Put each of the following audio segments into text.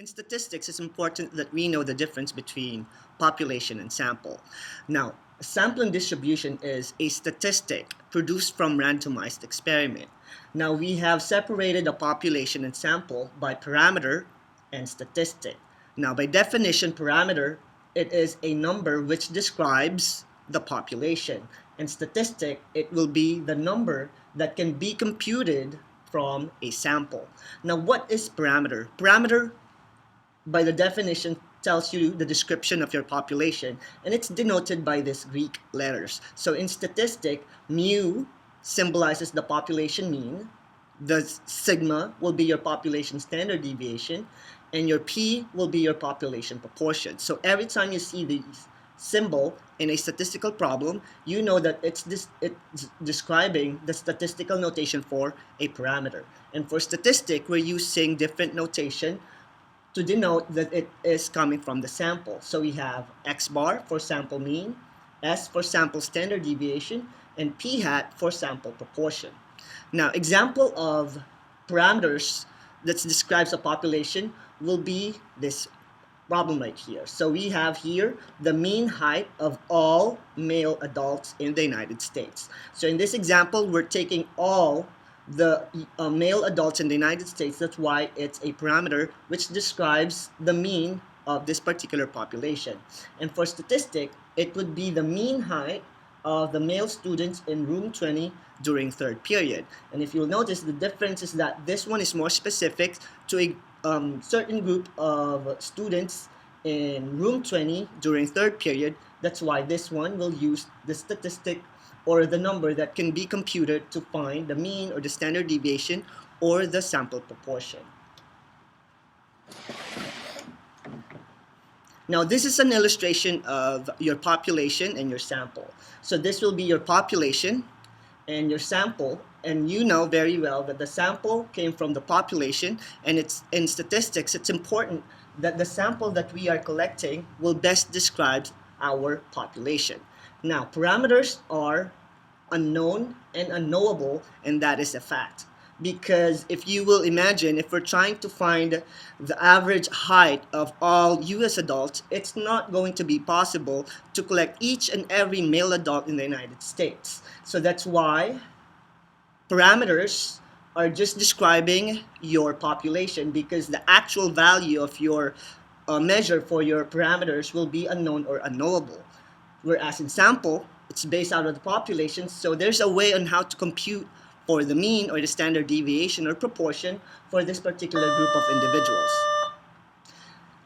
In statistics, it's important that we know the difference between population and sample. Now, sampling distribution is a statistic produced from randomized experiment. Now, we have separated a population and sample by parameter and statistic. Now, by definition, parameter, it is a number which describes the population. And statistic, it will be the number that can be computed from a sample. Now, what is parameter? Parameter, by the definition, tells you the description of your population, and it's denoted by these Greek letters. So in statistic, mu symbolizes the population mean, the sigma will be your population standard deviation, and your p will be your population proportion. So every time you see these symbol in a statistical problem, you know that it's describing the statistical notation for a parameter. And for statistic, we're using different notation to denote that it is coming from the sample. So we have x bar for sample mean, s for sample standard deviation, and p hat for sample proportion. Now, example of parameters that describes a population will be this problem right here. So we have here the mean height of all male adults in the United States. So in this example, we're taking all the male adults in the United States. That's why it's a parameter which describes the mean of this particular population. And for statistic, it would be the mean height of the male students in room 20 during third period. And if you'll notice, the difference is that this one is more specific to a certain group of students in room 20 during third period. That's why this one will use the statistic or the number that can be computed to find the mean or the standard deviation or the sample proportion. Now, this is an illustration of your population and your sample. So this will be your population and your sample, and you know very well that the sample came from the population, and it's in statistics, it's important that the sample that we are collecting will best describe our population. Now, parameters are unknown and unknowable, and that is a fact. Because if you will imagine, if we're trying to find the average height of all US adults, it's not going to be possible to collect each and every male adult in the United States. So that's why parameters are just describing your population, because the actual value of your measure for your parameters will be unknown or unknowable. Whereas in sample, it's based out of the population, so there's a way on how to compute for the mean or the standard deviation or proportion for this particular group of individuals.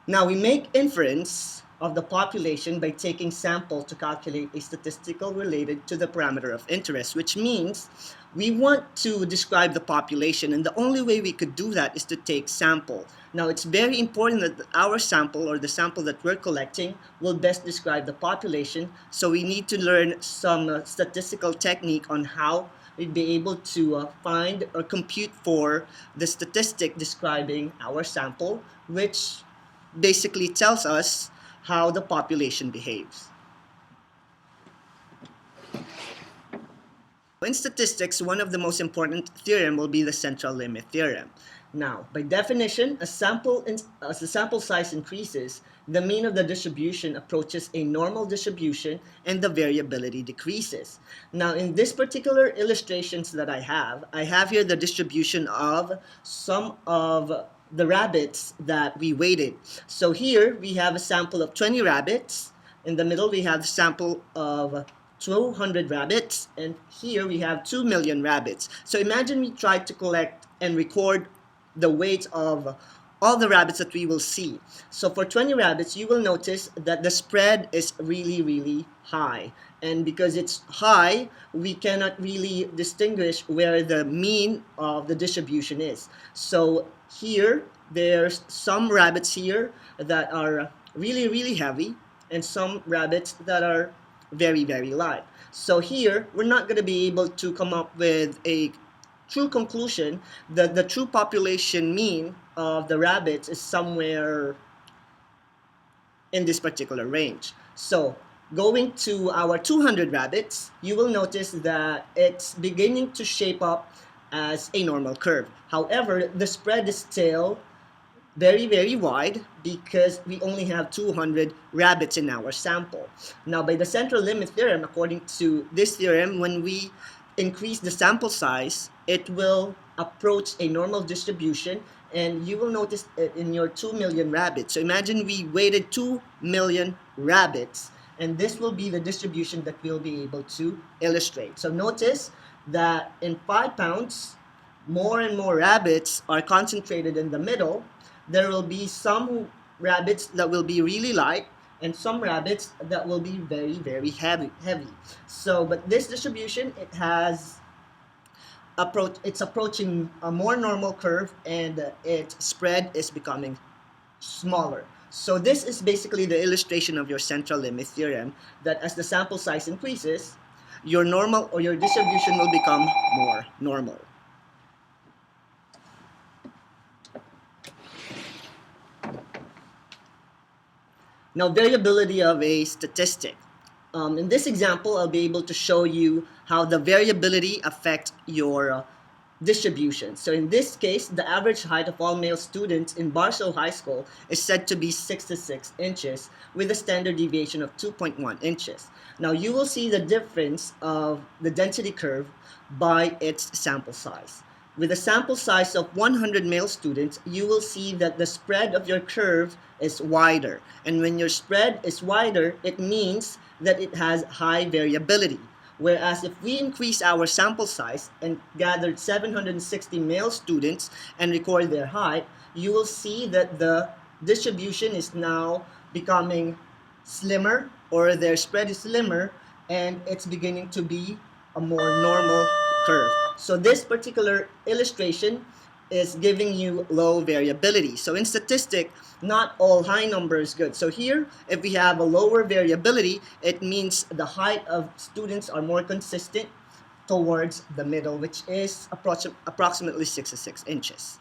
Now, we make inference of the population by taking sample to calculate a statistical related to the parameter of interest, which means we want to describe the population, and the only way we could do that is to take sample. Now, it's very important that our sample or the sample that we're collecting will best describe the population, so we need to learn some statistical technique on how we'd be able to find or compute for the statistic describing our sample, which basically tells us how the population behaves. In statistics, one of the most important theorem will be the Central Limit Theorem. Now, by definition, as the sample size increases, the mean of the distribution approaches a normal distribution and the variability decreases. Now, in this particular illustrations that I have here the distribution of some of the rabbits that we weighted. So here we have a sample of 20 rabbits. In the middle, we have a sample of 200 rabbits, and here we have 2 million rabbits. So imagine we tried to collect and record the weight of all the rabbits that we will see. So for 20 rabbits, you will notice that the spread is really, really high. And because it's high, we cannot really distinguish where the mean of the distribution is. So here, there's some rabbits here that are really, really heavy, and some rabbits that are very, very light. So here, we're not going to be able to come up with a true conclusion that the true population mean of the rabbits is somewhere in this particular range. So going to our 200 rabbits, you will notice that it's beginning to shape up as a normal curve. However, the spread is still very wide because we only have 200 rabbits in our sample. Now, by the central limit theorem, according to this theorem, when we increase the sample size, it will approach a normal distribution, and you will notice it in your 2 million rabbits. So imagine we weighted 2 million rabbits, and this will be the distribution that we'll be able to illustrate. So notice that in 5 pounds, more and more rabbits are concentrated in the middle. There will be some rabbits that will be really light and some rabbits that will be very heavy. So, but this distribution, it's approaching a more normal curve, and its spread is becoming smaller. So this is basically the illustration of your central limit theorem, that as the sample size increases, your normal or your distribution will become more normal. Now, variability of a statistic. In this example, I'll be able to show you how the variability affects your distribution. So in this case, the average height of all male students in Barstow High School is said to be 66 inches with a standard deviation of 2.1 inches. Now, you will see the difference of the density curve by its sample size. With a sample size of 100 male students, you will see that the spread of your curve is wider. And when your spread is wider, it means that it has high variability. Whereas if we increase our sample size and gathered 760 male students and record their height, you will see that the distribution is now becoming slimmer, or their spread is slimmer, and it's beginning to be a more normal curve. So this particular illustration is giving you low variability. So in statistic, not all high number is good. So here, if we have a lower variability, it means the height of students are more consistent towards the middle, which is approximately 66 inches.